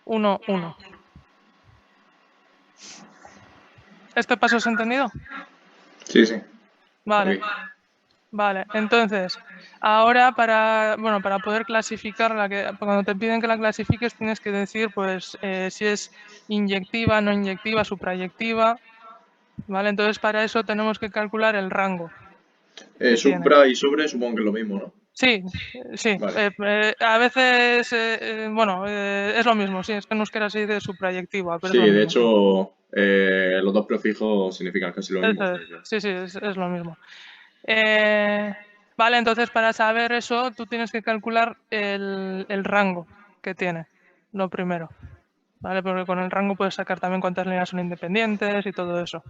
1, 1. ¿Este paso es entendido? Sí, sí. Vale. Ok. Vale, entonces, ahora para poder clasificar, cuando te piden que la clasifiques tienes que decir pues si es inyectiva, no inyectiva, suprayectiva, ¿vale? Entonces para eso tenemos que calcular el rango que tiene. Supra y sobre supongo que es lo mismo, ¿no? Sí, sí, Vale. a veces, es lo mismo, sí, es que en euskera se dice suprayectiva, pero es Sí, lo de mismo, sí. hecho, los dos prefijos significan casi lo mismo. O Eso sea es, que- sí, sí, es lo mismo. Vale, entonces para saber eso, tú tienes que calcular el rango que tiene, lo primero. ¿Vale? Porque con el rango puedes sacar también cuántas líneas son independientes y todo eso.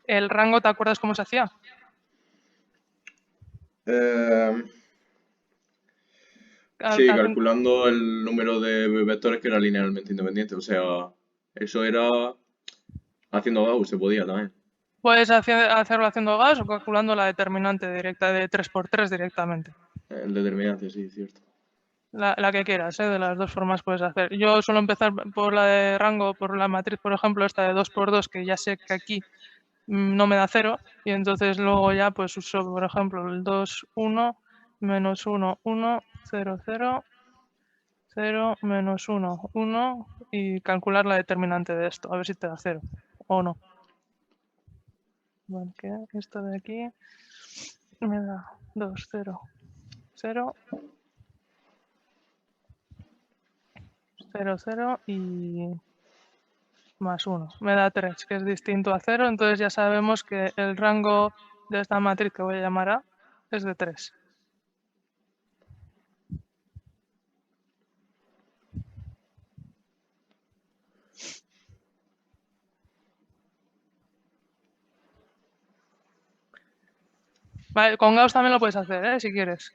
¿El rango te acuerdas cómo se hacía? Eh, sí, calculando el número de vectores que era linealmente independiente. O sea, eso era haciendo Gauss, se podía también. Puedes hacerlo haciendo gas o calculando la determinante directa de 3×3 directamente. El determinante, sí, cierto. La que quieras, de las dos formas puedes hacer. Yo suelo empezar por la de rango, por la matriz, por ejemplo, esta de 2×2, que ya sé que aquí no me da 0, y entonces luego ya pues uso, por ejemplo, el 2, 1, menos 1, 1, 0, 0, 0, menos 1, 1, y calcular la determinante de esto, a ver si te da 0 o no. Bueno, que esto de aquí me da 2, 0, 0, 0, 0 y más 1. Me da 3, que es distinto a 0, entonces ya sabemos que el rango de esta matriz que voy a llamar A es de 3. Vale, con Gauss también lo puedes hacer, si quieres.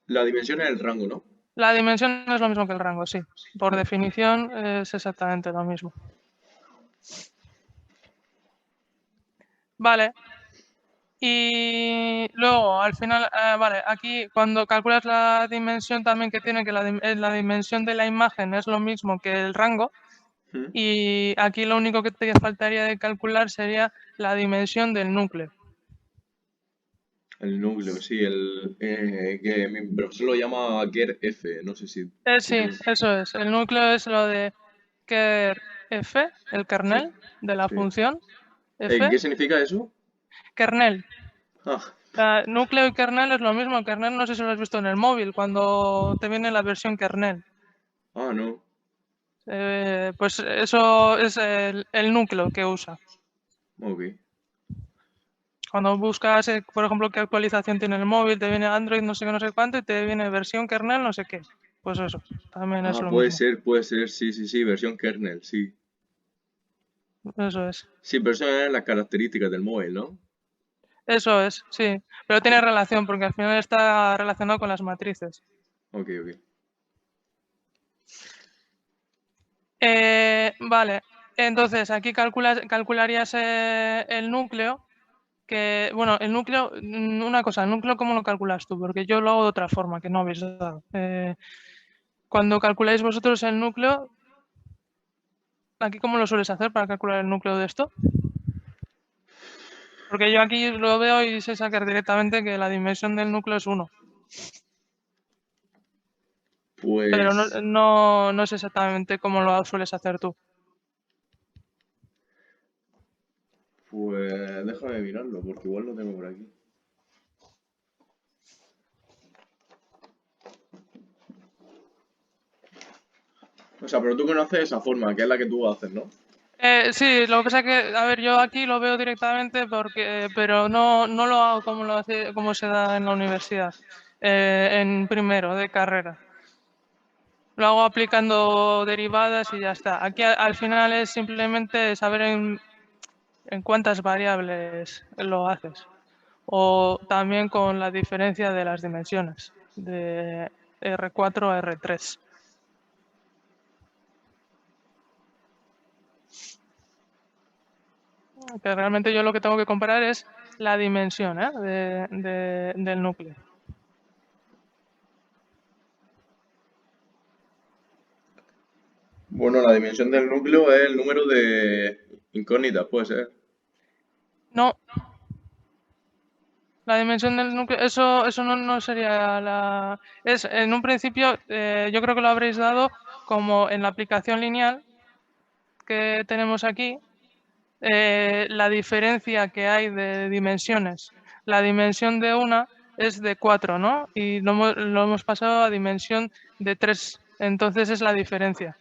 La dimensión es el rango, ¿no? La dimensión es lo mismo que el rango, sí. Por Vale. definición es exactamente lo mismo. Vale. Y luego, al final, vale, aquí cuando calculas la dimensión también que tiene, que la dimensión de la imagen es lo mismo que el rango, ¿Mm? y aquí lo único que te faltaría de calcular sería la dimensión del núcleo. El núcleo, sí, que mi profesor lo llama Ker F, no sé si Sí, eso es. El núcleo es lo de ker f, el Sí, kernel de la sí. función f, ¿Qué significa eso? kernel. Ah, Núcleo y kernel es lo mismo. El kernel no sé si lo has visto en el móvil, cuando te viene la versión kernel. no. Pues eso es el núcleo que usa. Ok. Cuando buscas, por ejemplo, qué actualización tiene el móvil, te viene Android no sé qué, no sé cuánto, y te viene versión kernel no sé qué. Pues eso, también es lo mismo. Puede ser, sí, sí, sí, versión kernel, sí. Eso es. Sí, pero eso es las características del móvil, ¿no? Eso es, sí. Pero tiene relación, porque al final está relacionado con las matrices. Ok, ok. Vale, entonces aquí calcularías el núcleo, que, bueno, el núcleo, una cosa, el núcleo ¿cómo lo calculas tú? Porque yo lo hago de otra forma, que no habéis dado. Cuando calculáis vosotros el núcleo, ¿aquí cómo lo sueles hacer para calcular el núcleo de esto? Porque yo aquí lo veo y sé sacar directamente que la dimensión del núcleo es 1. Pero Pues, no sé exactamente cómo lo sueles hacer tú. pues déjame mirarlo, porque igual lo tengo por aquí. O sea, pero tú conoces esa forma, que es la que tú haces, ¿no? Sí, lo que pasa es que, a ver, yo aquí lo veo directamente pero no lo hago como se da en la universidad, en primero de carrera. Lo hago aplicando derivadas y ya está. Aquí al final es simplemente saber en cuántas variables lo haces. O también con la diferencia de las dimensiones, de R4 a R3. Que realmente yo lo que tengo que comparar es la dimensión del núcleo. Bueno, la dimensión del núcleo es el número de incógnitas, puede ser. No, la dimensión del núcleo, eso no sería la... Es, en un principio, yo creo que lo habréis dado como en la aplicación lineal que tenemos aquí, la diferencia que hay de dimensiones. La dimensión de una es de 4, ¿no? Y lo hemos pasado a dimensión de 3. Entonces es la diferencia.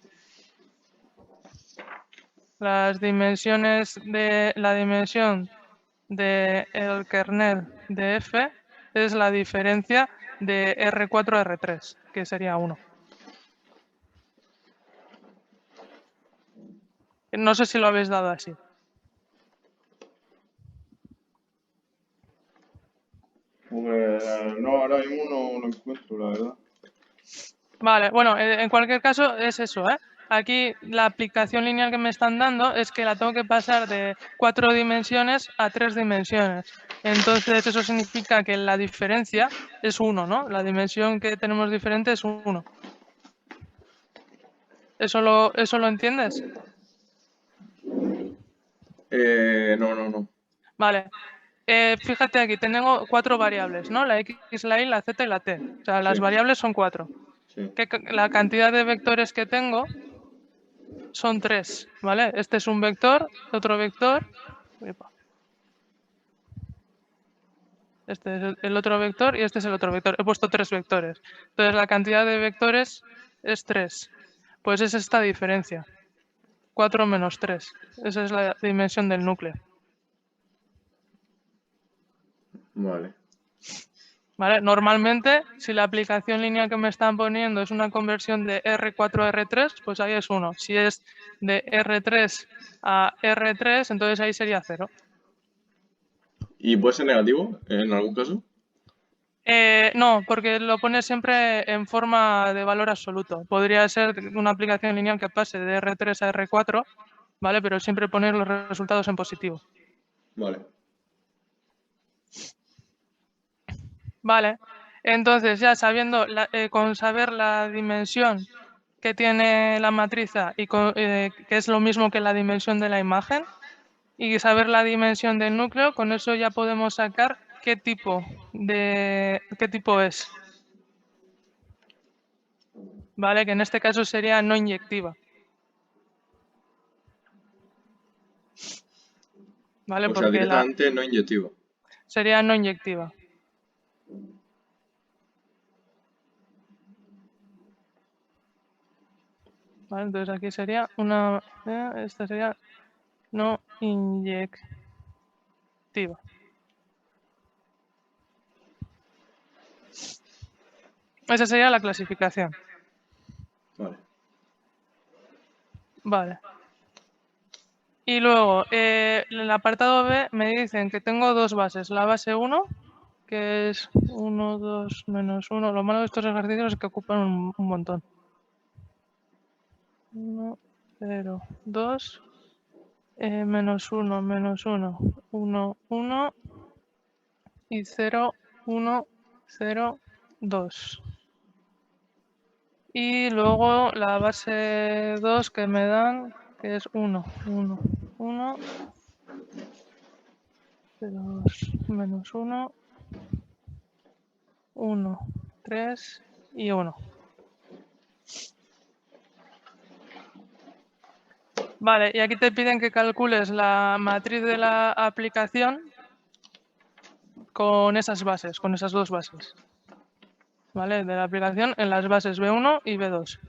Las dimensiones de la dimensión del kernel de F es la diferencia de R4 a R3, que sería 1. No sé si lo habéis dado así. Pues no, ahora mismo no lo encuentro, la verdad. Vale, bueno, en cualquier caso es eso, ¿eh? Aquí la aplicación lineal que me están dando es que la tengo que pasar de 4 dimensiones a 3 dimensiones. Entonces eso significa que la diferencia es 1, ¿no? La dimensión que tenemos diferente es 1. ¿Eso lo entiendes? No. Vale. Fíjate aquí, tengo 4 variables, ¿no? La X, la Y, la Z y la T. O sea, las Sí, variables son 4. sí. La cantidad de vectores que tengo son 3, ¿vale? Este es un vector, otro vector. Este es el otro vector y este es el otro vector. He puesto 3 vectores. Entonces la cantidad de vectores es 3. Pues es esta diferencia. 4 menos 3. Esa es la dimensión del núcleo. Vale. ¿Vale? Normalmente, si la aplicación lineal que me están poniendo es una conversión de R4 a R3, pues ahí es 1. Si es de R3 a R3, entonces ahí sería 0. ¿Y puede ser negativo en algún caso? No, porque lo pone siempre en forma de valor absoluto. Podría ser una aplicación lineal que pase de R3 a R4, ¿vale? Pero siempre poner los resultados en positivo. Vale. Vale. Entonces, ya sabiendo, con saber la dimensión que tiene la matriza y que es lo mismo que la dimensión de la imagen, y saber la dimensión del núcleo, con eso ya podemos sacar qué tipo es. ¿Vale? Que en este caso sería no inyectiva. ¿Vale? O sea, Porque directamente no inyectivo. sería no inyectiva. ¿Vale? Entonces aquí sería esta sería no inyectiva. Esa sería la clasificación. Vale. Vale. Y luego, en el apartado B me dicen que tengo dos bases. La base 1, que es 1, 2, menos 1. Lo malo de estos ejercicios es que ocupan un montón. 1, 0, 2, menos 1, menos 1, 1, 1 y 0, 1, 0, 2. Y luego la base 2 que me dan, que es 1, 1, 1, 0, 2, menos 1, 1, 3 y 1. Vale, y aquí te piden que calcules la matriz de la aplicación con esas bases, con esas dos bases. ¿Vale? De la aplicación en las bases B1 y B2.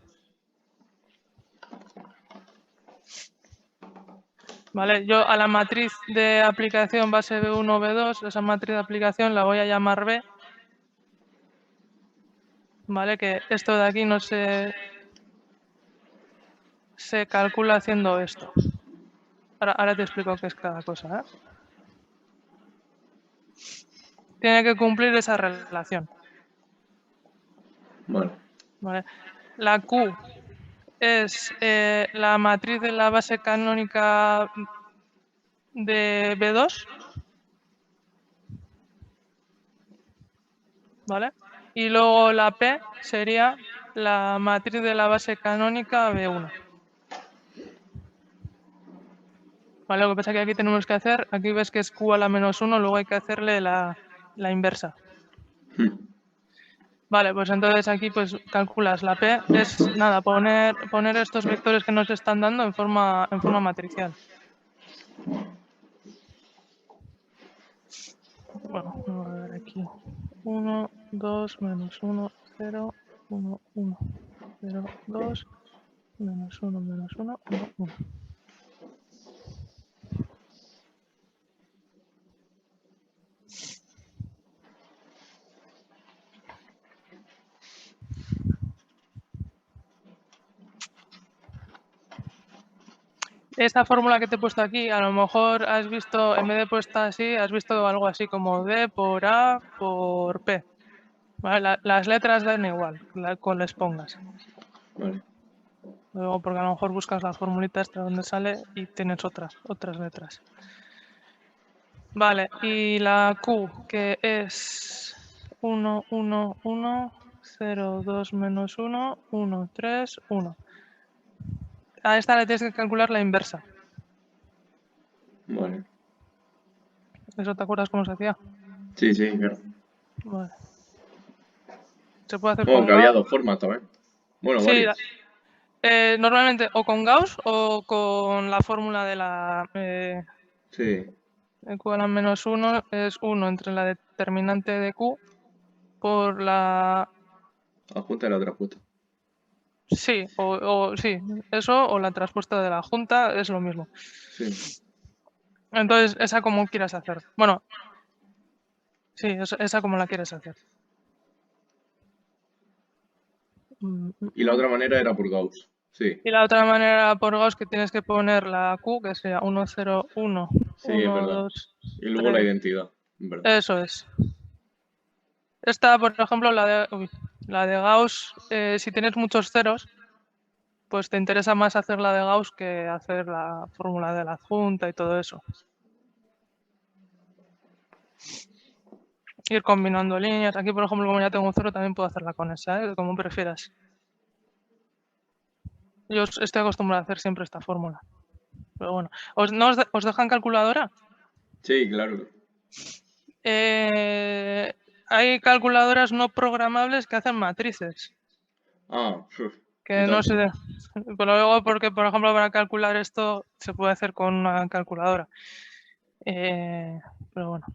¿Vale? Yo a la matriz de aplicación base B1, B2, esa matriz de aplicación la voy a llamar B. ¿Vale? Que esto de aquí no se calcula haciendo esto. Ahora te explico qué es cada cosa, ¿eh? Tiene que cumplir esa relación. Vale. ¿Vale? La Q es la matriz de la base canónica de B2, ¿vale? Y luego la P sería la matriz de la base canónica B1. Vale, lo que pasa es que aquí tenemos que hacer, aquí ves que es q a la menos 1, luego hay que hacerle la inversa. Vale, pues entonces aquí pues calculas la p, es nada, poner estos vectores que nos están dando en forma matricial. Bueno, vamos a ver aquí. 1, 2, menos 1, 0, 1, 1, 0, 2, menos 1, menos 1, 1, 1. Esta fórmula que te he puesto aquí, a lo mejor has visto, en vez de puesta así, has visto algo así como D por A por P. ¿Vale? Las letras dan igual, con les pongas. Vale. Luego, porque a lo mejor buscas la formulita esta donde sale y tienes otras letras. Vale, y la Q, que es 1, 1, 1, 0, 2 menos 1, 1, 3, 1. A esta le tienes que calcular la inversa. Vale. ¿Eso te acuerdas cómo se hacía? Sí, sí, claro. Vale. Se puede hacer Bueno, con que había Gauss. dos formas también. Bueno, Sí, varias. normalmente o con Gauss o con la fórmula de la Sí. Q a la menos 1 es 1 entre la determinante de Q por la... Adjunta y la traspuesta. Sí, sí, eso o la traspuesta de la junta es lo mismo. Sí. Entonces, esa como quieras hacer. Bueno, sí, esa como la quieres hacer. Y la otra manera era por Gauss. Sí. Y la otra manera por Gauss que tienes que poner la Q, que sea 1, 0, 1, Sí, es 1, verdad. 2, Y luego la 3. identidad. Es verdad. Eso es. Esta, por ejemplo, la de Gauss, si tienes muchos ceros, pues te interesa más hacer la de Gauss que hacer la fórmula de la adjunta y todo eso. Ir combinando líneas. Aquí, por ejemplo, como ya tengo un cero, también puedo hacerla con esa, como prefieras. Yo estoy acostumbrado a hacer siempre esta fórmula. Pero bueno, ¿os dejan calculadora? Sí, claro. Hay calculadoras no programables que hacen matrices. Ah, y Que no tanto. sé. Pero luego, porque, por ejemplo, para calcular esto se puede hacer con una calculadora. Pero bueno.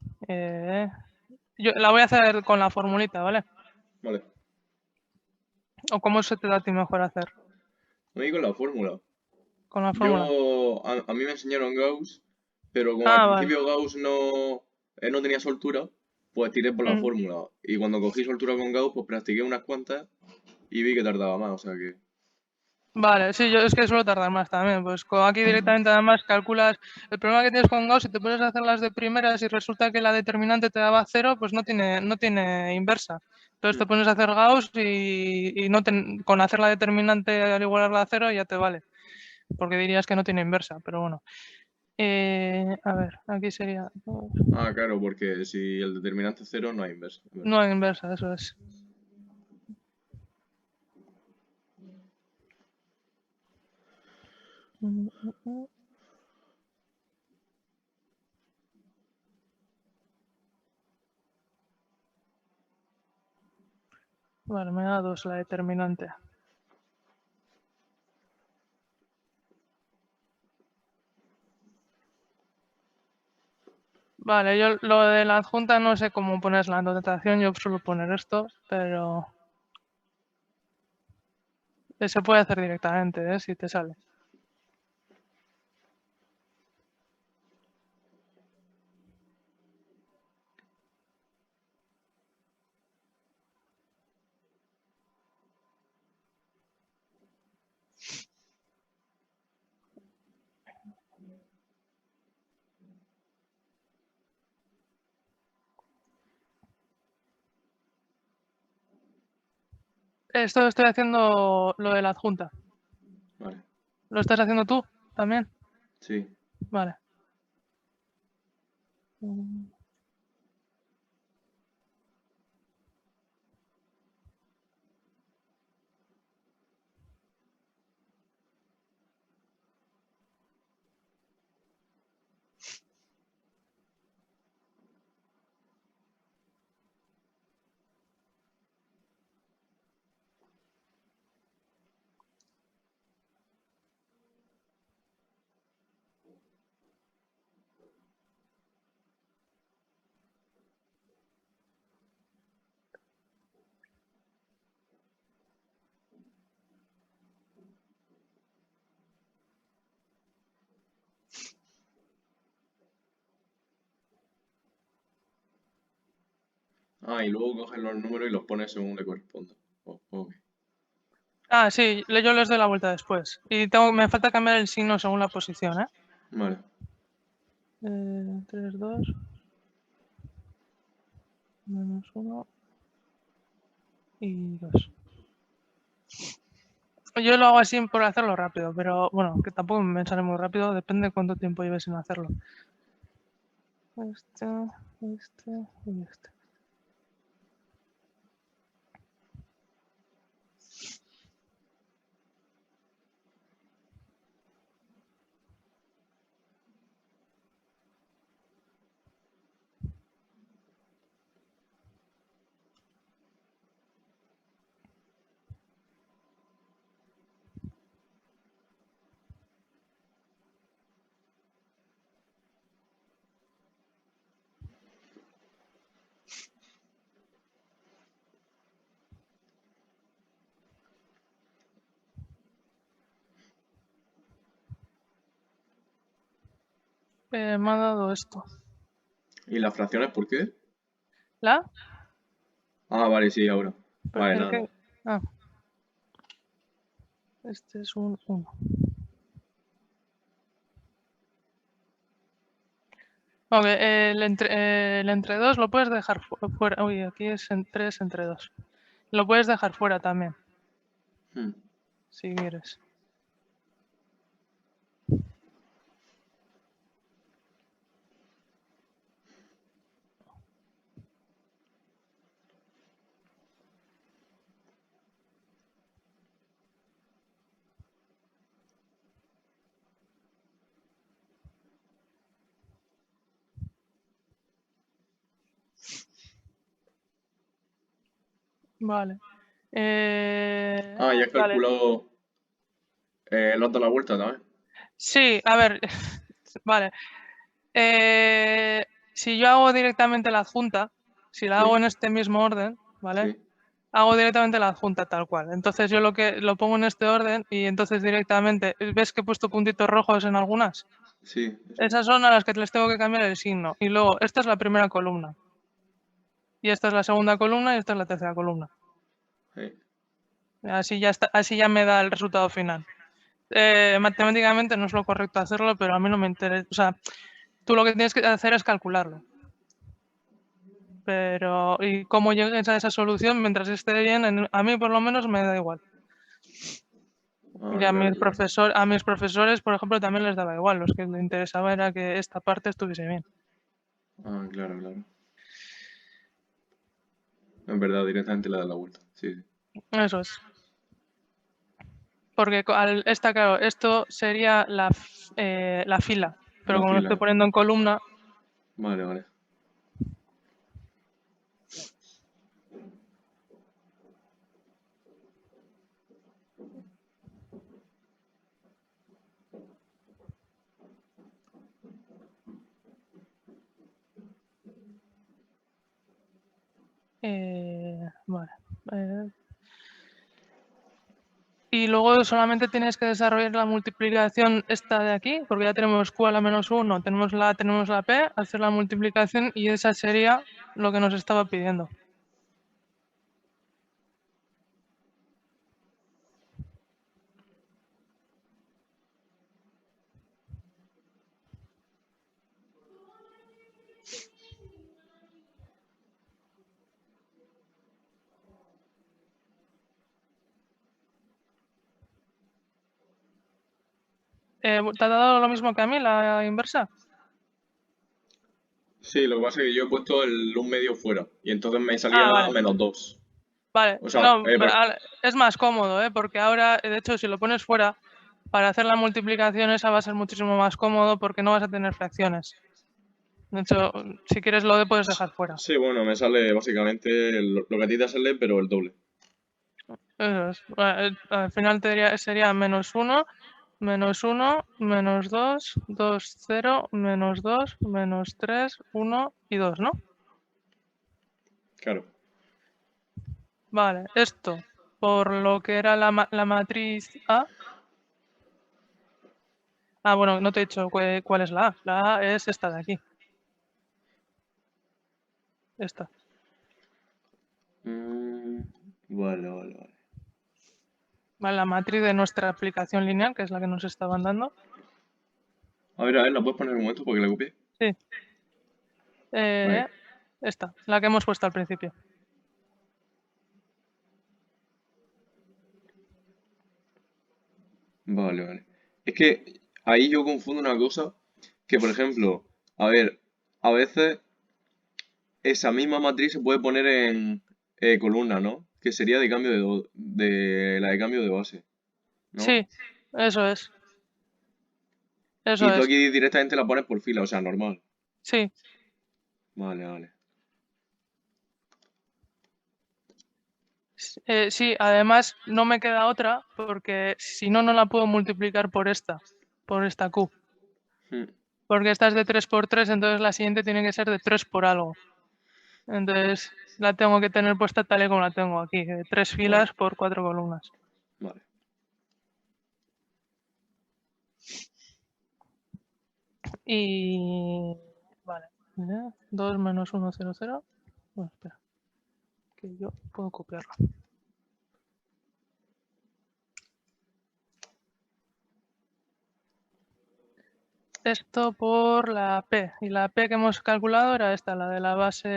Yo la voy a hacer con la formulita, ¿vale? Vale. ¿O cómo se te da a ti mejor hacer? No digo la fórmula. Con la fórmula. A mí me enseñaron Gauss, pero como al Ah, vale. principio Gauss no tenía soltura, pues tiré por la Mm. fórmula. Y cuando cogí soltura con Gauss, pues practiqué unas cuantas y vi que tardaba más, o sea que... Vale, sí, yo es que suelo tardar más también. Pues aquí directamente además calculas el problema que tienes con Gauss, si te pones a hacer las de primeras y resulta que la determinante te daba 0, pues no tiene inversa. Entonces te pones a hacer Gauss y no con hacer la determinante al igualarla a 0 ya te vale. Porque dirías que no tiene inversa, pero bueno. A ver, aquí sería... Ah, claro, porque si el determinante es cero, no hay inverso. Es verdad. No hay inversa, eso es. Vale, me da 2 la determinante. Vale, yo lo de la adjunta no sé cómo pones la notación, yo suelo poner esto, pero se puede hacer directamente, si te sale. Esto estoy haciendo lo de la adjunta. Vale, ¿Lo estás haciendo tú también? sí. Vale. Ah, y luego coges los números y los pones según le corresponda. Ok. Ah, sí, yo les doy la vuelta después. Y me falta cambiar el signo según la posición, ¿eh? Vale. 3, 2, menos 1 y 2. Yo lo hago así por hacerlo rápido, pero bueno, que tampoco me sale muy rápido, depende de cuánto tiempo lleves sin hacerlo. Este y este. Me ha dado esto. ¿Y las fracciones por qué? ¿La? Ah, vale, sí, ahora. Vale, ¿El nada, qué? nada. Ah, este es un 1. Ok, el entre 2 lo puedes dejar fuera. Uy, aquí es 3 entre 2. Lo puedes dejar fuera también, Hmm. si quieres. Vale. Ah, ya has Vale. calculado. Le has dado la vuelta también. Sí, a ver. Vale. Si yo hago directamente la adjunta, si la hago Sí, en este mismo orden, ¿vale? sí, Hago directamente la adjunta tal cual. Entonces yo lo pongo en este orden y entonces directamente, ¿ves que he puesto puntitos rojos en algunas? sí, eso. Esas son a las que les tengo que cambiar el signo. Y luego, esta es la primera columna. Y esta es la segunda columna y esta es la tercera columna. Sí. Así ya está, así ya me da el resultado final. Matemáticamente no es lo correcto hacerlo, pero a mí no me interesa. O sea, tú lo que tienes que hacer es calcularlo. Pero, y cómo llegues a esa solución mientras esté bien, a mí por lo menos me da igual. Ah, Y a claro, mis, claro. a mis profesores, por ejemplo, también les daba igual. Los que les interesaba era que esta parte estuviese bien. Ah, claro, claro. En verdad, directamente le das la vuelta. Sí, sí. Eso es. Porque esta, claro, esto sería la fila. Pero La como lo estoy fila. poniendo en columna, Vale, vale. vale. Y luego solamente tienes que desarrollar la multiplicación esta de aquí, porque ya tenemos q a la menos 1, tenemos la p, hacer la multiplicación y esa sería lo que nos estaba pidiendo. ¿Te ha dado lo mismo que a mí, la inversa? Sí, lo que pasa es que yo he puesto un medio fuera y entonces me salía Ah, vale. -2. Vale, O sea, no, es más cómodo, porque ahora, de hecho, si lo pones fuera, para hacer la multiplicación esa va a ser muchísimo más cómodo porque no vas a tener fracciones. De hecho, si quieres lo de puedes dejar fuera. sí, bueno, me sale básicamente lo que a ti te sale, pero el doble. Eso es. Al final sería menos 1, menos 1, menos 2, 2, 0, menos 2, menos 3, 1 y 2, ¿no? Claro. Vale, esto por lo que era la matriz A. Ah, bueno, no te he dicho cuál es la A. La A es esta de aquí. Esta. Vale, vale, vale. Vale, la matriz de nuestra aplicación lineal, que es la que nos estaban dando. A ver, ¿la puedes poner un momento para que la copie? Sí. Vale. Esta, la que hemos puesto al principio. Vale, vale. Es que ahí yo confundo una cosa, que por ejemplo, a ver, a veces esa misma matriz se puede poner en columna, ¿no? Que sería de cambio de la de cambio de base, ¿no? Sí, eso es. Eso Y tú es. aquí directamente la pones por fila, o sea, normal. Sí. Vale, vale. Sí, además no me queda otra porque si no, no la puedo multiplicar por esta Q. Hmm. Porque esta es de 3 por 3, entonces la siguiente tiene que ser de 3 por algo. Entonces la tengo que tener puesta tal y como la tengo aquí, de 3 Vale, filas por 4 columnas. vale. Y vale, 2 menos 1, 0, 0. Bueno, espera, que yo puedo copiarlo. Esto por la P, y la P que hemos calculado era esta, la de la base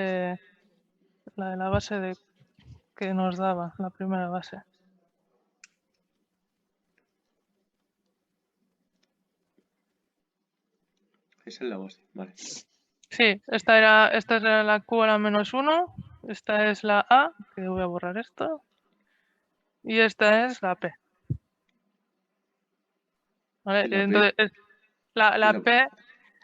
de que nos daba, la primera base. Esa es la base, vale. Sí, esta era la Q a la menos 1, esta es la A, que voy a borrar esto, y esta es la P. ¿Vale? Y la P, Entonces, la y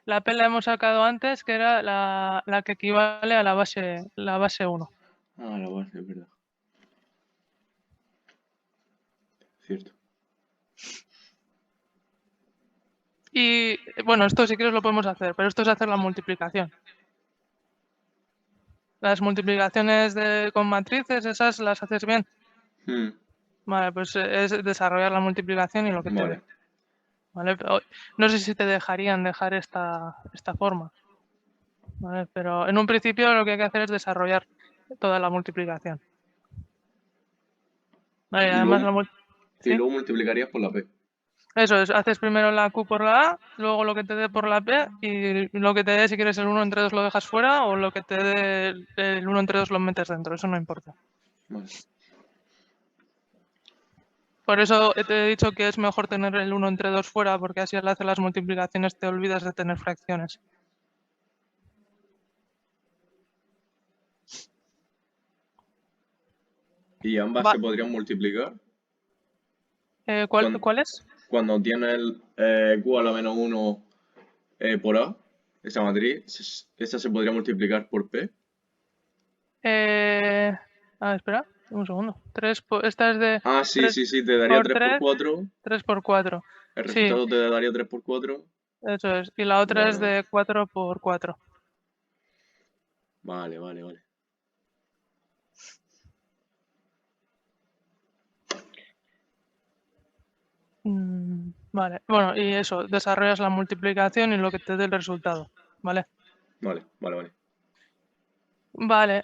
la... P la hemos sacado antes, que era la que equivale a la base 1. Ah, la base, es verdad. Cierto. Y bueno, esto si quieres lo podemos hacer, pero esto es hacer la multiplicación. Las multiplicaciones con matrices, esas las haces bien. Hmm. Vale, pues es desarrollar la multiplicación y lo que te dé. Vale. ¿Vale? Pero no sé si te dejarían dejar esta forma. ¿Vale? Pero en un principio lo que hay que hacer es desarrollar toda la multiplicación. ¿Vale? Y Y además luego, y ¿sí? luego multiplicarías por la P. Eso es, haces primero la Q por la A, luego lo que te dé por la P y lo que te dé, si quieres el 1 entre 2 lo dejas fuera o lo que te dé el 1 entre 2 lo metes dentro, eso no importa. Vale. Por eso te he dicho que es mejor tener el 1 entre 2 fuera, porque así al hacer las multiplicaciones te olvidas de tener fracciones. ¿Y ambas Va, se podrían multiplicar? ¿cuál es? Cuando tienes el Q a la menos 1 por A, esa matriz, esa se podría multiplicar por P. Espera, un segundo. Esta es de Ah, sí, 3 sí, sí, te daría por 3 por 3, 4. 3 por 4. El Sí, resultado te daría 3 por 4. eso es. Y la otra es Vale, de 4 por 4. vale, vale, vale. Vale, bueno, y eso, desarrollas la multiplicación y lo que te dé el resultado, ¿vale? Vale, vale, vale. Vale.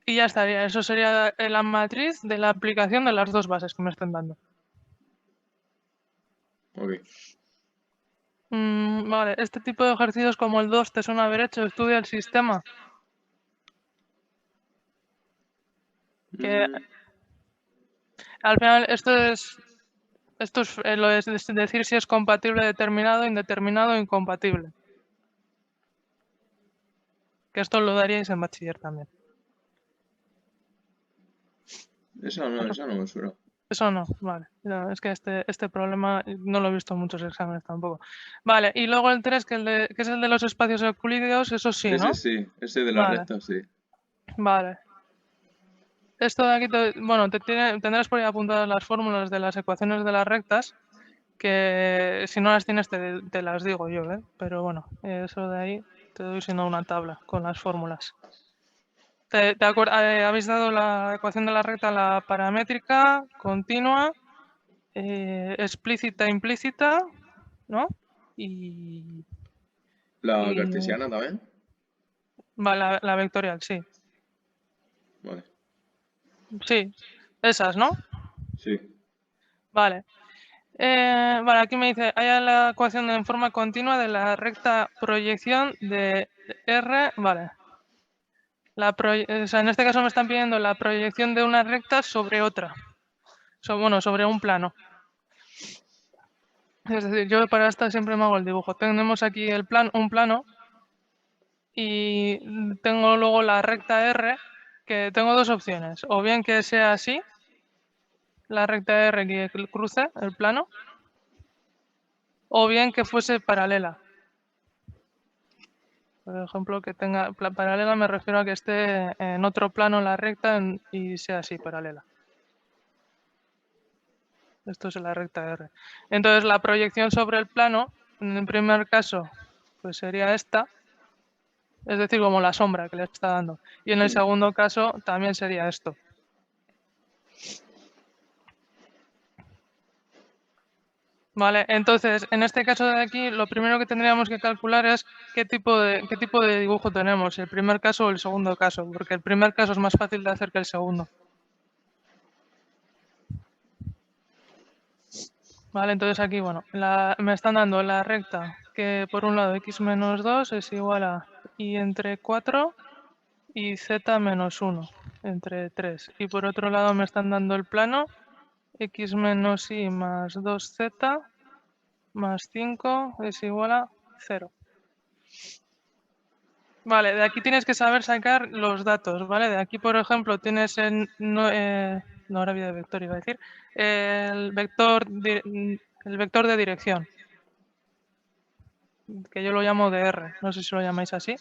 Y ya estaría, eso sería la matriz de la aplicación de las dos bases que me estén dando. Ok. Vale, este tipo de ejercicios como el 2 te suena haber hecho, estudia el sistema. Que Mm, al final esto es lo es decir si es compatible determinado, indeterminado o incompatible. Que esto lo daríais en bachiller también. esa no me suena. Eso no, vale. No, es que este problema no lo he visto en muchos exámenes tampoco. Vale, y luego el 3, que es el de los espacios euclídeos, eso sí, ¿no? Sí, ese de la Vale, recta, sí. vale. Esto de aquí, bueno, tendrás por ahí apuntadas las fórmulas de las ecuaciones de las rectas, que si no las tienes te las digo yo, ¿eh? Pero bueno, eso de ahí te doy sino una tabla con las fórmulas. Habéis dado la ecuación de la recta, la paramétrica, continua, explícita, implícita, ¿no? Y La cartesiana también. vale, la vectorial, sí. Sí, esas, ¿no? Sí. Vale. Vale, aquí me dice, haya la ecuación en forma continua de la recta proyección de R, vale. O sea, en este caso me están pidiendo la proyección de una recta sobre otra. Bueno, sobre un plano. Es decir, yo para esta siempre me hago el dibujo. Tenemos aquí un plano y tengo luego la recta R, que tengo dos opciones. O bien que sea así, la recta R que cruce el plano, o bien que fuese paralela. Por ejemplo, que tenga paralela, me refiero a que esté en otro plano la recta y sea así, paralela. Esto es la recta R. Entonces, la proyección sobre el plano, en el primer caso, pues sería esta, es decir, como la sombra que le está dando. Y en el segundo caso, también sería esto. Vale, entonces, en este caso de aquí, lo primero que tendríamos que calcular es qué tipo de dibujo tenemos, el primer caso o el segundo caso, porque el primer caso es más fácil de hacer que el segundo. Vale, entonces aquí, bueno, me están dando la recta que por un lado x menos 2 es igual a y entre 4 y z menos 1 entre 3. Y por otro lado me están dando el plano x menos y más 2z más 5 es igual a 0. Vale, de aquí tienes que saber sacar los datos, ¿vale? De aquí, por ejemplo, tienes no ahora de vector, iba a decir, el vector de dirección, que yo lo llamo dr, no sé si lo llamáis así.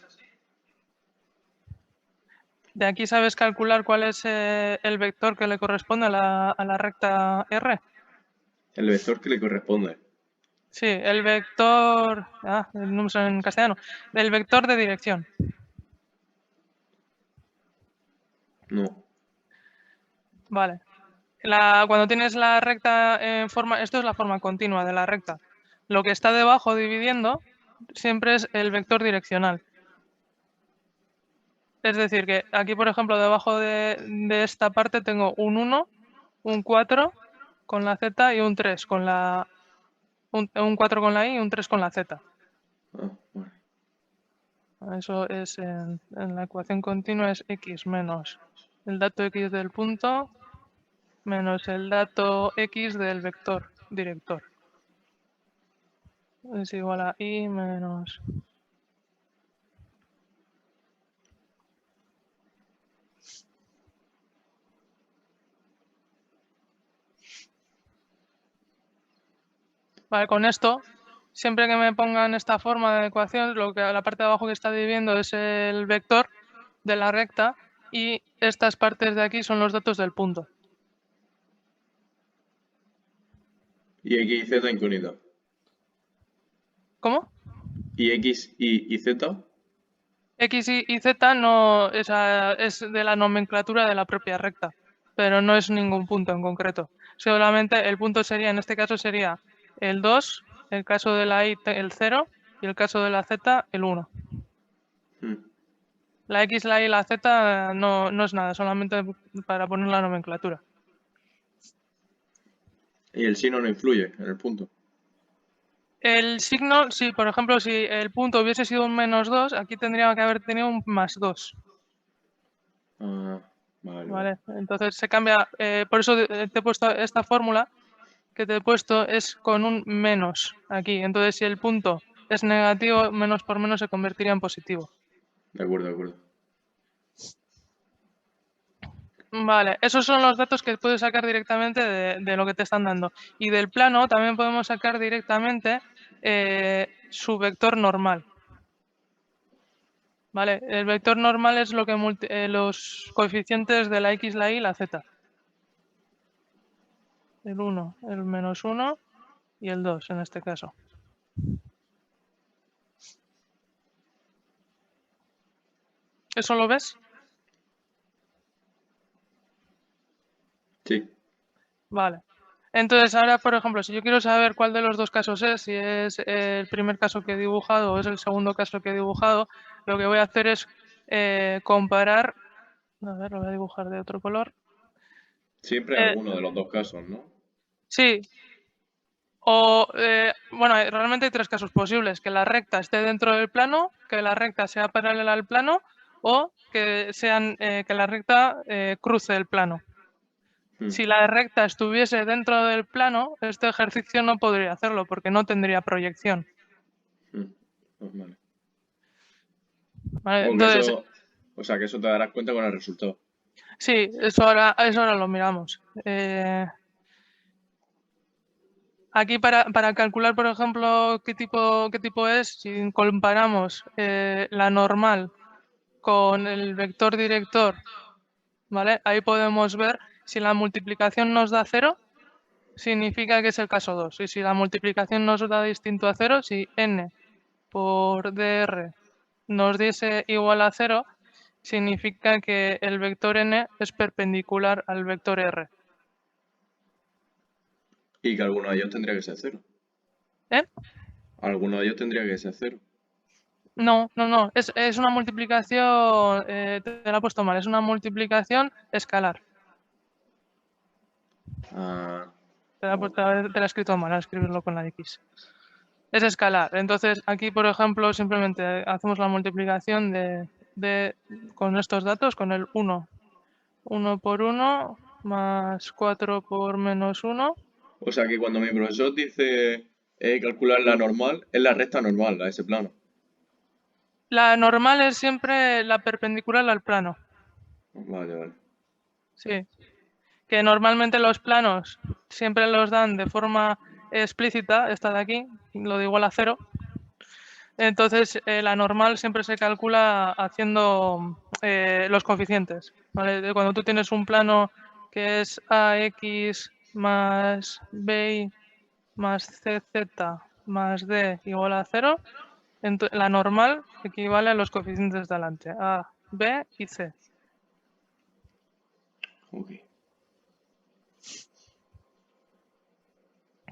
De aquí sabes calcular cuál es el vector que le corresponde a la recta R. El vector que le corresponde. Sí, el vector, no me sale en castellano, el vector de dirección. No. Vale. Cuando tienes la recta en forma, esto es la forma continua de la recta. Lo que está debajo dividiendo siempre es el vector direccional. Es decir, que aquí, por ejemplo, debajo de esta parte tengo un 1, un 4 con la Z y un 3 con la... Un 4 con la I y un 3 con la Z. Ah, vale. Eso es en la ecuación continua es x menos el dato x del punto menos el dato x del vector director. Es igual a i menos... Vale, con esto, siempre que me pongan esta forma de ecuación, la parte de abajo que está dividiendo es el vector de la recta y estas partes de aquí son los datos del punto. Y X y Z incógnita. ¿Cómo? ¿Y X y Z? X y Z no es de la nomenclatura de la propia recta, pero no es ningún punto en concreto. Solamente el punto sería, en este caso sería el 2, el caso de la Y el 0 y el caso de la Z el 1. La X, la Y y la Z no es nada, solamente para poner la nomenclatura. Y el signo no influye en el punto. El signo, sí, por ejemplo, si el punto hubiese sido un menos 2, aquí tendría que haber tenido un más 2. Ah, vale, vale. ¿Vale? Entonces se cambia, por eso te he puesto esta fórmula que te he puesto es con un menos aquí. Entonces si el punto es negativo, menos por menos se convertiría en positivo. De acuerdo, de acuerdo. Vale, esos son los datos que puedes sacar directamente de lo que te están dando. Y del plano también podemos sacar directamente su vector normal. Vale, el vector normal es lo que los coeficientes de la x, la y y la z. El 1, el menos 1 y el 2 en este caso. ¿Eso lo ves? Sí. Vale. Entonces ahora, por ejemplo, si yo quiero saber cuál de los dos casos es, si es el primer caso que he dibujado o es el segundo caso que he dibujado, lo que voy a hacer es comparar, a ver, lo voy a dibujar de otro color, Siempre Eh, alguno de los dos casos, ¿no? sí, o, bueno, realmente hay tres casos posibles: que la recta esté dentro del plano, que la recta sea paralela al plano o que la recta cruce el plano. Mm, Si la recta estuviese dentro del plano, este ejercicio no podría hacerlo porque no tendría proyección. mm. Pues vale. ¿Vale? O que Entonces, o sea, que eso te darás cuenta con el resultado. sí, eso ahora lo miramos. Aquí para calcular, por ejemplo, qué tipo es, si comparamos la normal con el vector director, ¿vale? Ahí podemos ver si la multiplicación nos da 0, significa que es el caso 2. Y si la multiplicación nos da distinto a 0, si n por dr nos diese igual a 0, significa que el vector n es perpendicular al vector r. Y que alguno de ellos tendría que ser cero. ¿Eh? Alguno de ellos tendría que ser cero. No, no, no. Es una multiplicación, te la he puesto mal, es una multiplicación escalar. Ah, Te ok. la he escrito mal al escribirlo con la X. Es escalar. Entonces, aquí, por ejemplo, simplemente hacemos la multiplicación con estos datos, con el 1. 1 por 1 más 4 por menos 1. O sea que cuando mi profesor dice calcular la normal, es la recta normal a ese plano. La normal es siempre la perpendicular al plano. Vale, vale. Sí. Que normalmente los planos siempre los dan de forma explícita, esta de aquí, lo de igual a 0. Entonces, la normal siempre se calcula haciendo los coeficientes, ¿vale? Cuando tú tienes un plano que es ax más by más cz más d igual a 0, la normal equivale a los coeficientes de delante, a, b y c. Ok.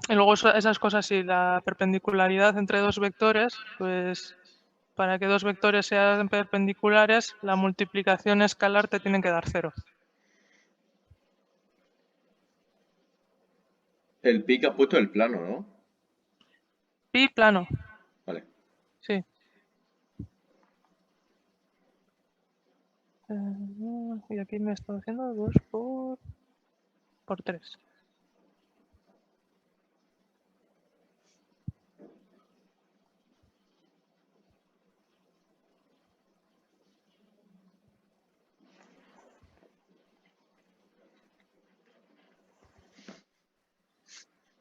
Y luego esas cosas, sí, la perpendicularidad entre dos vectores, pues para que dos vectores sean perpendiculares, la multiplicación escalar te tiene que dar 0. El pi que has puesto es el plano, ¿no? Pi plano, Vale. sí. Y aquí me está haciendo 2 por 3.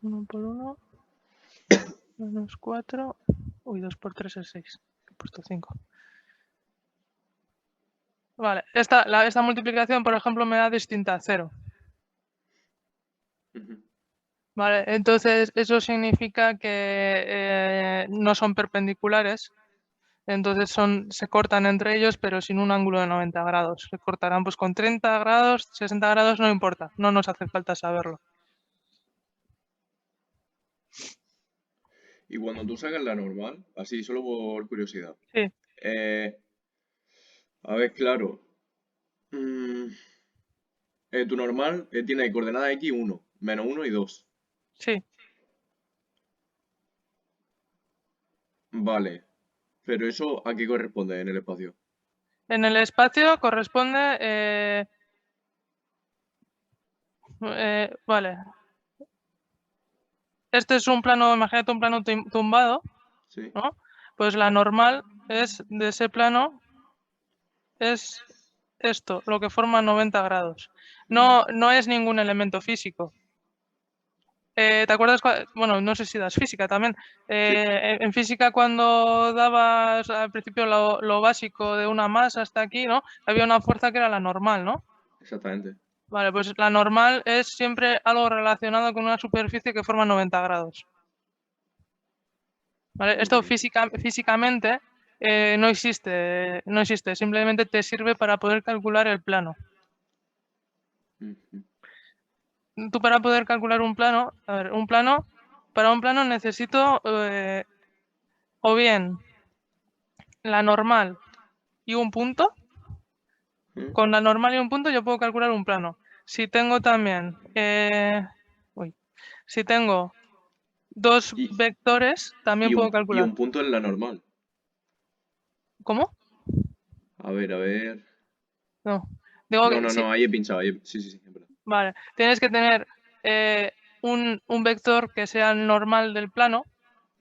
Uno por 1, menos 4. Uy, 2 por 3 es 6. He puesto 5. Vale, esta multiplicación, por ejemplo, me da distinta a 0. Ujú. Vale, entonces eso significa que no son perpendiculares. Entonces se cortan entre ellos, pero sin un ángulo de 90 grados. Se cortarán pues con 30 grados, 60 grados, no importa. No nos hace falta saberlo. Y cuando tú sacas la normal, así, solo por curiosidad. Sí, eh, a ver, claro. mm, Tu normal tiene coordenada x 1, menos 1 y 2. sí. Vale. Pero eso, ¿a qué corresponde en el espacio? En el espacio corresponde... vale. Este es un plano, imagínate un plano tumbado, Sí. ¿no? Pues la normal es de ese plano, es esto, lo que forma 90 grados. Mm, No es ningún elemento físico. ¿Te acuerdas? Bueno, no sé si das física también. sí, En física, cuando dabas al principio lo básico de una masa hasta aquí, ¿no? Había una fuerza que era la normal, ¿no? exactamente. Vale, pues la normal es siempre algo relacionado con una superficie que forma 90 grados. ¿Vale? Ok. Esto físicamente no existe, simplemente te sirve para poder calcular el plano. Ujú. Tú, para poder calcular un plano, a ver, para un plano necesito o bien la normal y un punto. Mm, Con la normal y un punto yo puedo calcular un plano. si tengo también, si tengo dos Y, vectores, también puedo y calcular. un punto en la normal. ¿Cómo? A ver, a ver. No. Digo No, que no, sí, no, ahí he pinchado. Sí, sí, sí, es verdad. vale. Tienes que tener un vector que sea el normal del plano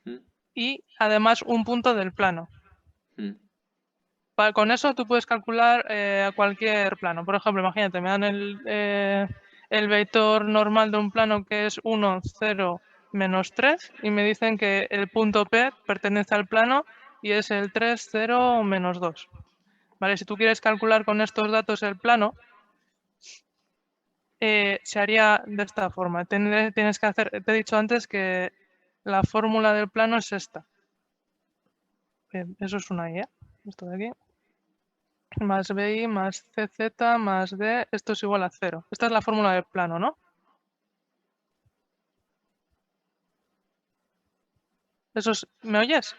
Mm, y además un punto del plano. mm, Con eso tú puedes calcular cualquier plano. Por ejemplo, imagínate, me dan el vector normal de un plano que es 1, 0, menos 3 y me dicen que el punto P pertenece al plano y es el 3, 0, menos 2. ¿Vale? Si tú quieres calcular con estos datos el plano, se haría de esta forma. Tienes que hacer, te he dicho antes que la fórmula del plano es esta. Bien, eso es una I, ¿eh? Esto de aquí. Más BI más CZ más D, esto es igual a 0. Esta es la fórmula del plano, ¿no? ¿Me oyes?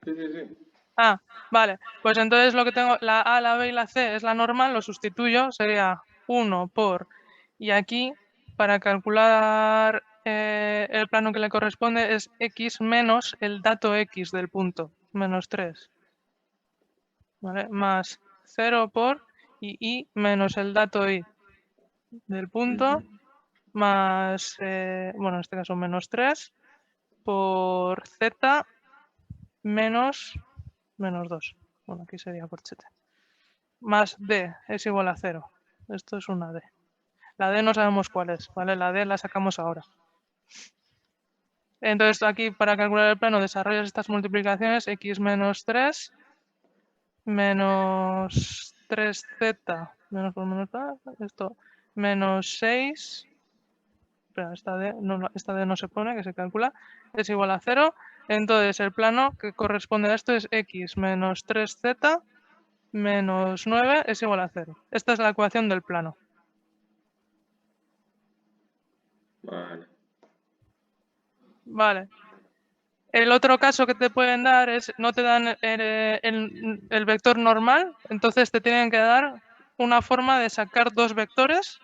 Sí, sí, sí. Ah, vale. Pues entonces lo que tengo, la A, la B y la C es la normal, lo sustituyo, sería 1 por... Y aquí, para calcular el plano que le corresponde, es X menos el dato X del punto, menos 3. ¿Vale? Más 0 por y menos el dato Y del punto, Ujú. más, bueno, en este caso menos 3 por Z menos 2. Bueno, aquí sería corchete. Más D es igual a 0. Esto es una D. La D no sabemos cuál es, ¿vale? La D la sacamos ahora. Entonces aquí para calcular el plano desarrollas estas multiplicaciones, x menos 3 menos 3z menos por menos esto menos 6. Espera, esta D no se pone, que se calcula, es igual a 0. Entonces el plano que corresponde a esto es x menos 3z menos 9 es igual a 0. Esta es la ecuación del plano. Vale. Vale. El otro caso que te pueden dar es, no te dan el vector normal, entonces te tienen que dar una forma de sacar dos vectores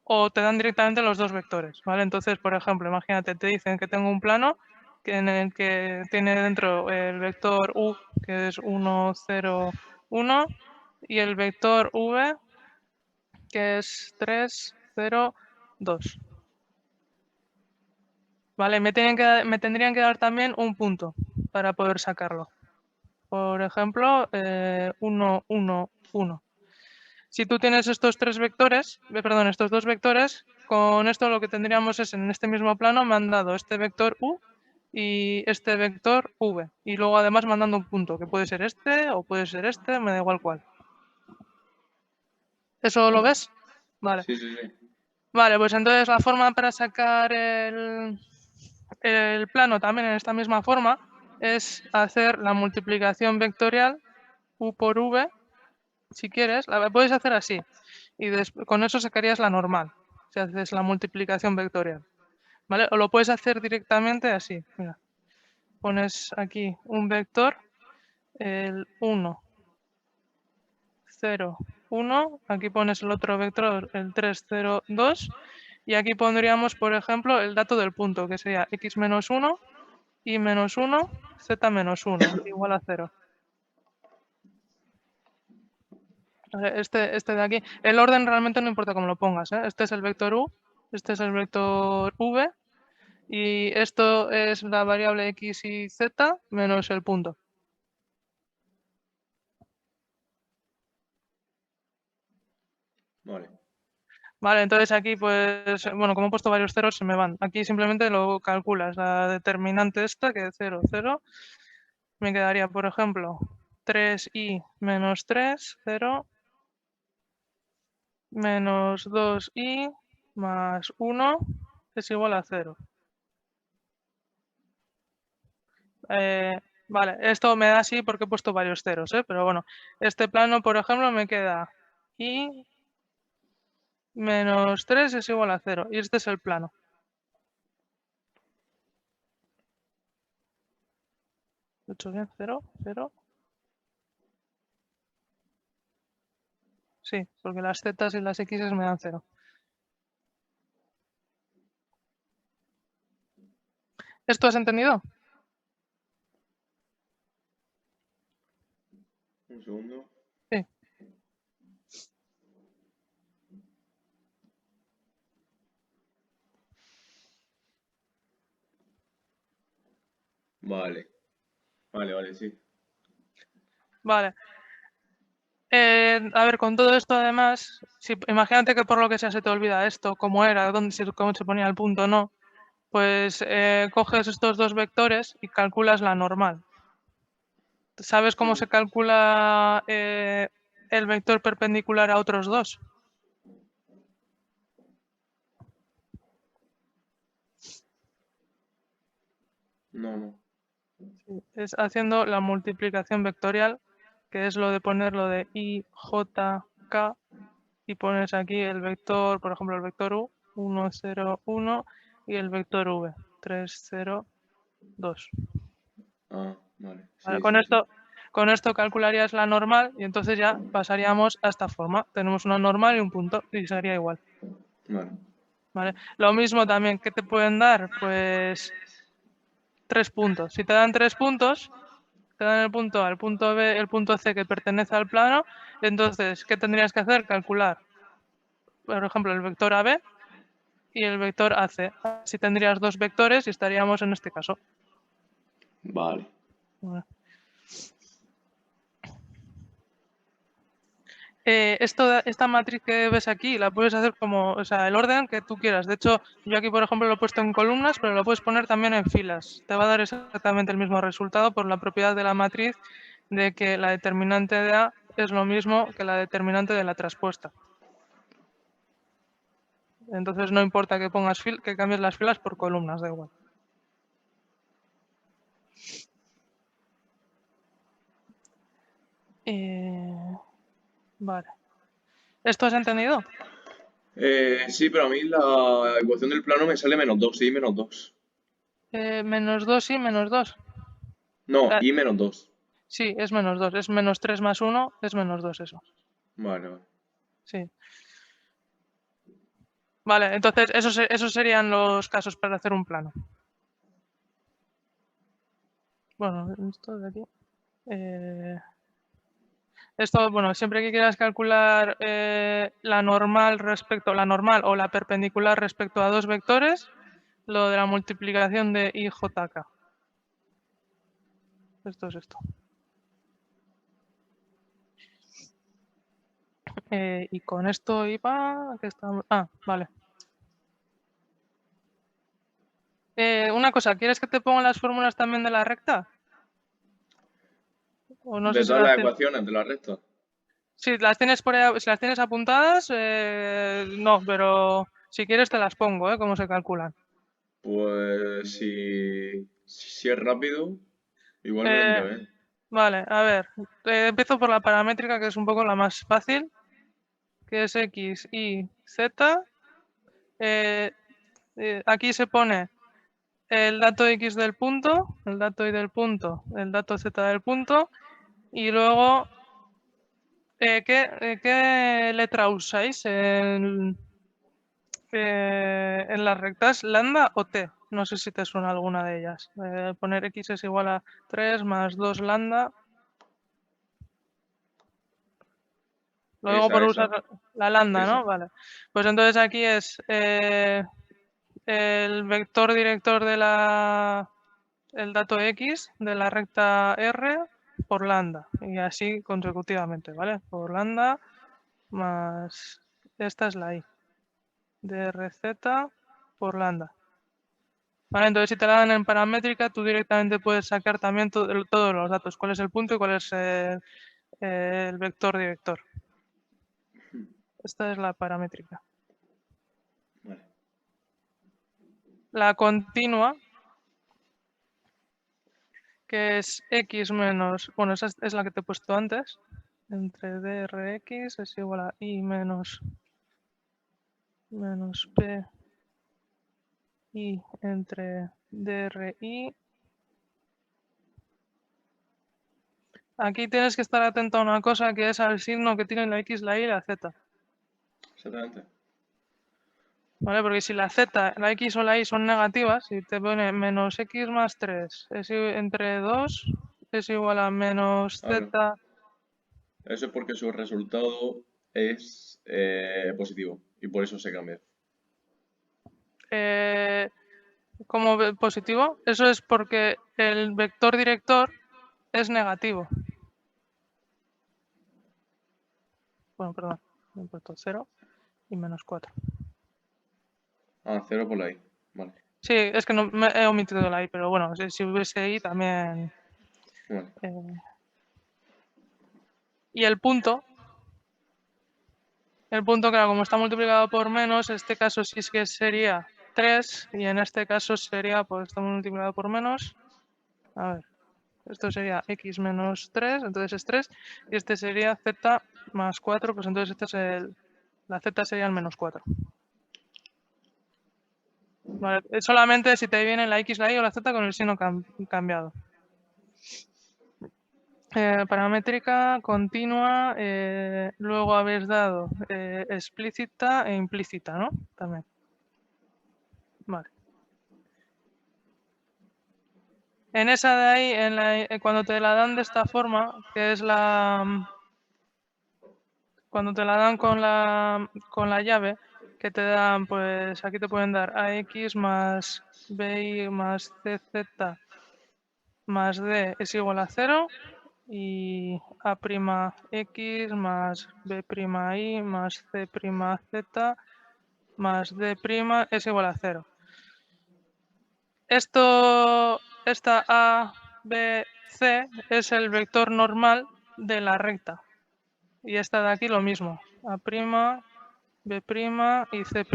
o te dan directamente los dos vectores, ¿vale? Entonces, por ejemplo, imagínate, te dicen que tengo un plano en el que tiene dentro el vector u, que es 1, 0, 1, y el vector v, que es 3, 0, 2. Vale, me tendrían que dar también un punto para poder sacarlo. Por ejemplo, 1, 1, 1. Si tú tienes estos estos dos vectores, con esto lo que tendríamos es en este mismo plano me han dado este vector u y este vector v. Y luego además mandando un punto, que puede ser este o puede ser este, me da igual cuál. ¿Eso lo Vale. ves? Vale. Sí, sí, sí. Vale, pues entonces la forma para sacar el plano también en esta misma forma es hacer la multiplicación vectorial u por v, si quieres, la puedes hacer así y con eso sacarías la normal, si haces la multiplicación vectorial, ¿vale? O lo puedes hacer directamente así, mira, pones aquí un vector, el 1, 0, 1, aquí pones el otro vector, el 3, 0, 2, y aquí pondríamos, por ejemplo, el dato del punto, que sería x menos 1, y menos 1, z menos 1, igual a 0. Este de aquí, el orden realmente no importa cómo lo pongas, ¿eh? Este es el vector u, este es el vector v, y esto es la variable x y z menos el punto. Vale. Vale, entonces aquí pues, bueno, como he puesto varios ceros se me van. Aquí simplemente lo calculas, la determinante esta, que es 0, 0, me quedaría, por ejemplo, 3i menos 3, 0, menos 2i más 1 es igual a 0. Vale, esto me da así porque he puesto varios ceros, pero bueno, este plano, por ejemplo, me queda i menos 3 es igual a 0 y este es el plano. ¿Lo he hecho bien? 0, 0. Sí, porque las z y las x me dan 0. ¿Esto has entendido? Un segundo. Sí. Vale. Vale, sí. Vale. A ver, con todo esto además, imagínate que por lo que sea se te olvida esto, cómo era, cómo se ponía el punto, no, pues coges estos dos vectores y calculas la normal. ¿Sabes cómo se calcula el vector perpendicular a otros dos? No. Es haciendo la multiplicación vectorial, que es lo de ponerlo de i, j, k, y pones aquí el vector, por ejemplo, el vector u, 1, 0, 1, y el vector v, 3, 0, 2. Ah, vale. ¿Vale? Sí. Con esto calcularías la normal y entonces ya pasaríamos a esta forma. Tenemos una normal y un punto y sería igual. Vale. ¿Vale? Lo mismo también, ¿qué te pueden dar? Pues 3 puntos. Si te dan 3 puntos, te dan el punto A, el punto B, el punto C que pertenece al plano, entonces, ¿qué tendrías que hacer? Calcular, por ejemplo, el vector AB y el vector AC. Así tendrías dos vectores y estaríamos en este caso. Vale. Vale. Esta matriz que ves aquí la puedes hacer como, o sea, el orden que tú quieras. De hecho, yo aquí, por ejemplo, lo he puesto en columnas, pero lo puedes poner también en filas. Te va a dar exactamente el mismo resultado por la propiedad de la matriz de que la determinante de A es lo mismo que la determinante de la traspuesta. Entonces no importa que pongas que cambies las filas por columnas, da igual. Vale. ¿Esto has entendido? Sí, pero a mí la ecuación del plano me sale -2, y -2. Menos 2 y menos 2. No, y -2. Sí, es menos 2. Es menos 3 más 1, es menos 2 eso. Vale. Sí. Vale, entonces esos serían los casos para hacer un plano. Bueno, esto de aquí. Esto, bueno, siempre que quieras calcular la normal o la perpendicular respecto a dos vectores, lo de la multiplicación de IJK. Esto es esto. Y con esto iba... vale. Una cosa, ¿quieres que te ponga las fórmulas también de la recta? O no sé De si todas las las tienes. ecuaciones, de la recta. Si las tienes por ahí, si las tienes apuntadas, no, pero si quieres te las pongo, cómo se calculan. Pues si es rápido, igual me vendría Eh, bien. vale, a ver, empiezo por la paramétrica, que es un poco la más fácil, que es x, y, z. Aquí se pone el dato x del punto, el dato y del punto, el dato z del punto, y luego, ¿qué letra usáis en las rectas? ¿Lambda o t? No sé si te suena alguna de ellas. Poner x es igual a 3 más 2 lambda. Luego por Esa. usar la lambda, Esa. ¿no? Vale. Pues entonces aquí es el vector director de el dato x de la recta R por lambda. Y así consecutivamente, ¿vale? Por lambda más... Esta es la i. DRZ por lambda. Vale, entonces si te la dan en paramétrica, tú directamente puedes sacar también todos los datos. ¿Cuál es el punto y cuál es el vector director? Esta es la paramétrica. Vale. La continua, que es x menos, bueno, esa es la que te he puesto antes, entre drx es igual a i menos p i entre dri. aquí tienes que estar atento a una cosa que es al signo que tienen la X, la Y y la Z. Exactamente. ¿Vale? Porque si la Z, la X o la Y son negativas, si te pone menos X más 3 entre 2 es igual a menos Claro. Z. Eso es porque su resultado es positivo y por eso se cambia. Como positivo, eso es porque el vector director es negativo. Bueno, perdón, me he puesto 0 y menos 4. Ah, 0 por la I. Vale. Sí, es que no me he omitido la I, pero bueno, si hubiese I también. Vale. Y el punto, claro, como está multiplicado por menos, en este caso sí es que sería 3 y en este caso sería, pues está multiplicado por menos. A ver, esto sería X menos 3, entonces es 3. Y este sería Z más 4, pues entonces este es la Z sería el menos 4. Vale, solamente si te viene la X, la Y o la Z con el signo cambiado. Paramétrica continua, luego habéis dado explícita e implícita, ¿no? También. Vale. En esa de ahí, cuando te la dan de esta forma, que es cuando te la dan con la llave, que te dan, pues aquí te pueden dar AX más BY más CZ más D es igual a 0 y A'X más B'I más C'Z más D' es igual a 0. Esta A, B, C es el vector normal de la recta. Y esta de aquí lo mismo. A', B' y C'.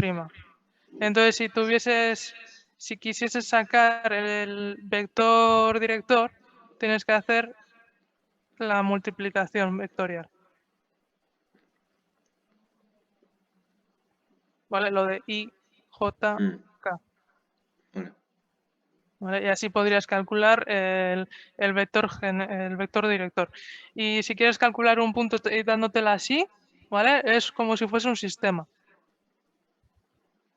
Entonces, si quisieses sacar el vector director, tienes que hacer la multiplicación vectorial. ¿Vale? Lo de I, J, K. Vale. ¿Vale? Y así podrías calcular el vector director. Y si quieres calcular un punto dándotela así, ¿vale? Es como si fuese un sistema.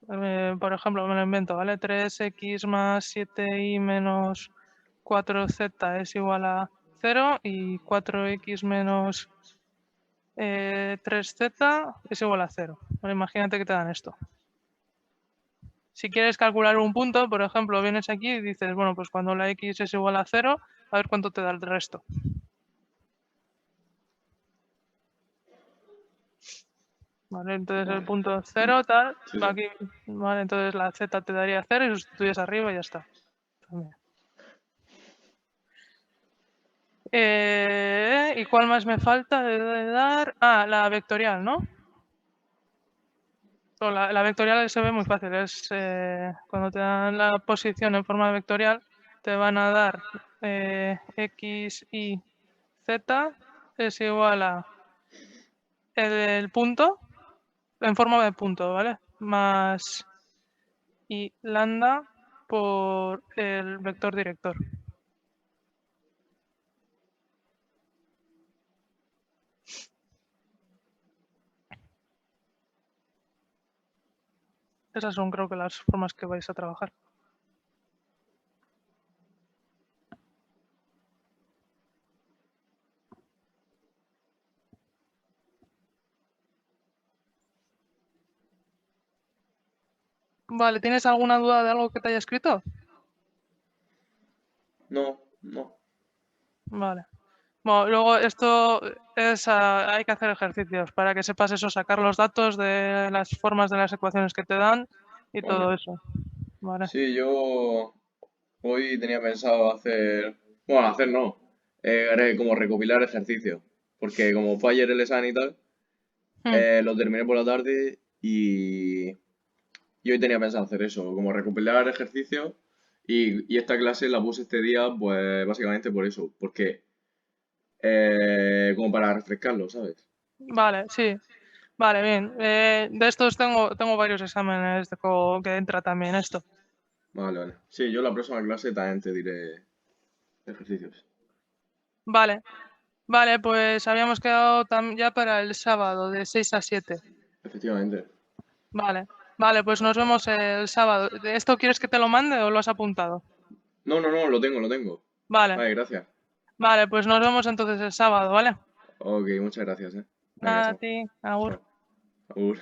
Por ejemplo, me lo invento, ¿vale? 3x más 7y menos 4z es igual a 0 y 4x menos 3z es igual a 0. Bueno, imagínate que te dan esto. Si quieres calcular un punto, por ejemplo, vienes aquí y dices, bueno, pues cuando la x es igual a 0, a ver cuánto te da el resto. Vale, entonces el punto 0, tal, Sí, sí. aquí, vale, entonces la z te daría 0 y sustituyes arriba y ya está. También. ¿Y cuál más me falta de dar? Ah, la vectorial, ¿no? La vectorial se ve muy fácil, es cuando te dan la posición en forma vectorial, te van a dar x, y, z es igual a el punto en forma de punto, ¿vale? Más y lambda por el vector director. Esas son creo que las formas que vais a trabajar. Vale, ¿tienes alguna duda de algo que te haya escrito? No, no. Vale. Bueno, luego esto es, hay que hacer ejercicios para que sepas eso, sacar los datos de las formas de las ecuaciones que te dan y Vale. todo eso. Vale. Sí, yo hoy tenía pensado hacer, bueno, hacer no, como recopilar ejercicios, porque como fue ayer el examen y tal, lo terminé por la tarde y hoy tenía pensado hacer eso, como recopilar ejercicios y esta clase la puse este día, pues básicamente por eso, porque como para refrescarlo, ¿sabes? Vale, sí. Vale, bien. De estos tengo varios exámenes que entra también esto. Vale, vale. Sí, yo la próxima clase también te diré ejercicios. Vale. Vale, pues habíamos quedado ya para el sábado de 6 a 7. Efectivamente. Vale, vale, pues nos vemos el sábado. ¿Esto quieres que te lo mande o lo has apuntado? No, no, no, lo tengo, lo tengo. Vale, Vale, gracias. vale, pues nos vemos entonces el sábado, ¿vale? Ok, muchas gracias, Venga, Nada, a chao. ti, agur. Chao. Agur.